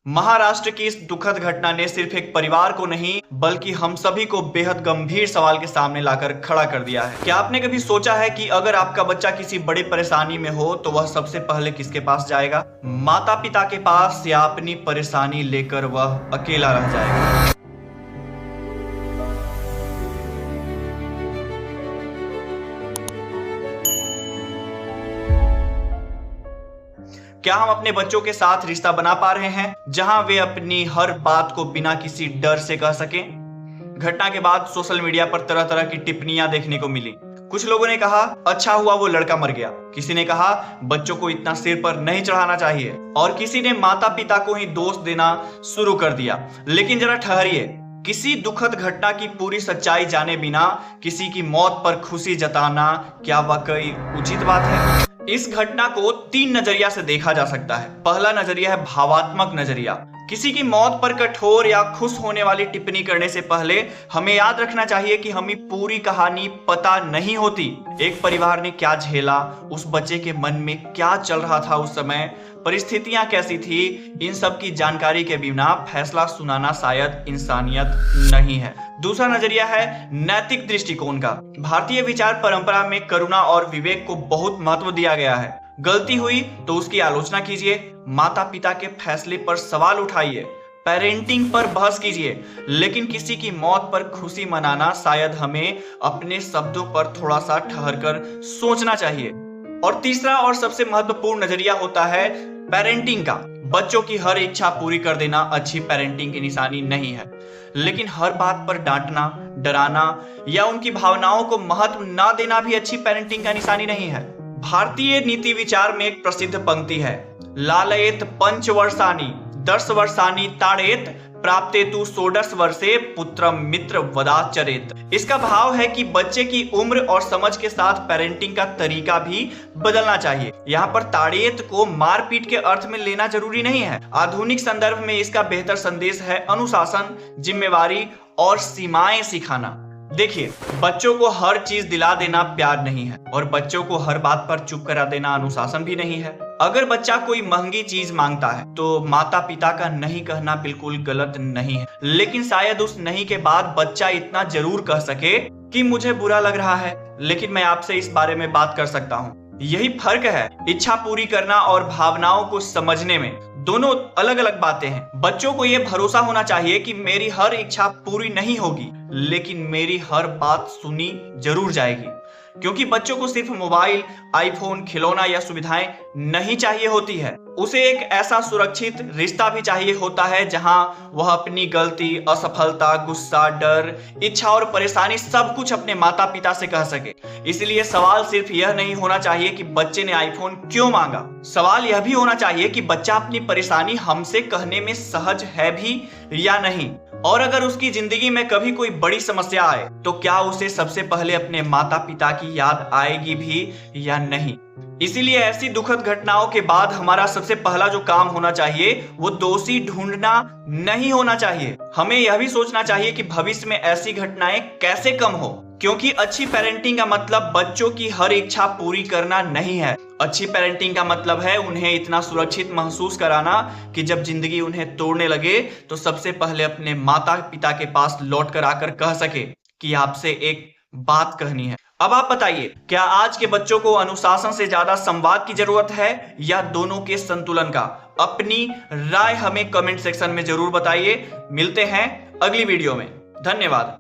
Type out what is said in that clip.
महाराष्ट्र की इस दुखद घटना ने सिर्फ एक परिवार को नहीं बल्कि हम सभी को बेहद गंभीर सवाल के सामने लाकर खड़ा कर दिया है। क्या आपने कभी सोचा है कि अगर आपका बच्चा किसी बड़ी परेशानी में हो तो वह सबसे पहले किसके पास जाएगा? माता पिता के पास, या अपनी परेशानी लेकर वह अकेला रह जाएगा? क्या हम अपने बच्चों के साथ रिश्ता बना पा रहे हैं जहां वे अपनी हर बात को बिना किसी डर से कह सकें? घटना के बाद सोशल मीडिया पर तरह तरह की टिप्पणियां देखने को मिली। कुछ लोगों ने कहा अच्छा हुआ वो लड़का मर गया, किसी ने कहा बच्चों को इतना सिर पर नहीं चढ़ाना चाहिए, और किसी ने माता पिता को ही दोष देना शुरू कर दिया। लेकिन जरा ठहरिए, किसी दुखद घटना की पूरी सच्चाई जाने बिना किसी की मौत पर खुशी जताना क्या वाकई उचित बात है? इस घटना को 3 नजरिया से देखा जा सकता है। पहला नजरिया है भावात्मक नजरिया। किसी की मौत पर कठोर या खुश होने वाली टिप्पणी करने से पहले हमें याद रखना चाहिए कि हमें पूरी कहानी पता नहीं होती। एक परिवार ने क्या झेला, उस बच्चे के मन में क्या चल रहा था उस समय, परिस्थितियां कैसी थी, इन सब की जानकारी के बिना फैसला सुनाना शायद इंसानियत नहीं है। दूसरा नजरिया है नैतिक दृष्टिकोण का। भारतीय विचार परंपरा में करुणा और विवेक को बहुत महत्व दिया गया है। गलती हुई तो उसकी आलोचना कीजिए, माता पिता के फैसले पर सवाल उठाइए, पेरेंटिंग पर बहस कीजिए, लेकिन किसी की मौत पर खुशी मनाना शायद हमें अपने शब्दों पर थोड़ा सा ठहर कर सोचना चाहिए। और तीसरा और सबसे महत्वपूर्ण नजरिया होता है पेरेंटिंग का। बच्चों की हर इच्छा पूरी कर देना अच्छी पेरेंटिंग की निशानी नहीं है, लेकिन हर बात पर डांटना, डराना या उनकी भावनाओं को महत्व ना देना भी अच्छी पेरेंटिंग का निशानी नहीं है। भारतीय नीति विचार में एक प्रसिद्ध पंक्ति है, लालयेत पंचवर्षाणि 10 वर्षाणि ताड़ेत प्राप्तेतु 16 वर्षे पुत्रम मित्र वदाचरेत। इसका भाव है कि बच्चे की उम्र और समझ के साथ पेरेंटिंग का तरीका भी बदलना चाहिए। यहाँ पर ताड़ेत को मारपीट के अर्थ में लेना जरूरी नहीं है। आधुनिक संदर्भ में इसका बेहतर संदेश है अनुशासन, जिम्मेवारी और सीमाएं सिखाना। देखिए, बच्चों को हर चीज दिला देना प्यार नहीं है, और बच्चों को हर बात पर चुप करा देना अनुशासन भी नहीं है। अगर बच्चा कोई महंगी चीज मांगता है तो माता पिता का नहीं कहना बिल्कुल गलत नहीं है, लेकिन शायद उस नहीं के बाद बच्चा इतना जरूर कह सके कि मुझे बुरा लग रहा है, लेकिन मैं आपसे इस बारे में बात कर सकता हूँ। यही फर्क है इच्छा पूरी करना और भावनाओं को समझने में। दोनों अलग अलग बातें हैं। बच्चों को यह भरोसा होना चाहिए कि मेरी हर इच्छा पूरी नहीं होगी, लेकिन मेरी हर बात सुनी जरूर जाएगी। क्योंकि बच्चों को सिर्फ मोबाइल, आईफोन, खिलौना या सुविधाएं नहीं चाहिए होती है, उसे एक ऐसा सुरक्षित रिश्ता भी चाहिए होता है जहां वह अपनी गलती, असफलता, गुस्सा, डर, इच्छा और परेशानी सब कुछ अपने माता पिता से कह सके। इसलिए सवाल सिर्फ यह नहीं होना चाहिए कि बच्चे ने आईफोन क्यों मांगा। सवाल यह भी होना चाहिए कि बच्चा अपनी परेशानी हमसे कहने में सहज है भी या नहीं, और अगर उसकी जिंदगी में कभी कोई बड़ी समस्या आए तो क्या उसे सबसे पहले अपने माता पिता की याद आएगी भी या नहीं। इसीलिए ऐसी दुखद घटनाओं के बाद हमारा सबसे पहला जो काम होना चाहिए वो दोषी ढूंढना नहीं होना चाहिए। हमें यह भी सोचना चाहिए कि भविष्य में ऐसी घटनाएं कैसे कम हो, क्योंकि अच्छी पेरेंटिंग का मतलब बच्चों की हर इच्छा पूरी करना नहीं है। अच्छी पेरेंटिंग का मतलब है उन्हें इतना सुरक्षित महसूस कराना कि जब जिंदगी उन्हें तोड़ने लगे तो सबसे पहले अपने माता पिता के पास लौट कर आकर कह सके कि आपसे एक बात कहनी है। अब आप बताइए, क्या आज के बच्चों को अनुशासन से ज्यादा संवाद की जरूरत है या दोनों के संतुलन का? अपनी राय हमें कमेंट सेक्शन में जरूर बताइए। मिलते हैं अगली वीडियो में। धन्यवाद।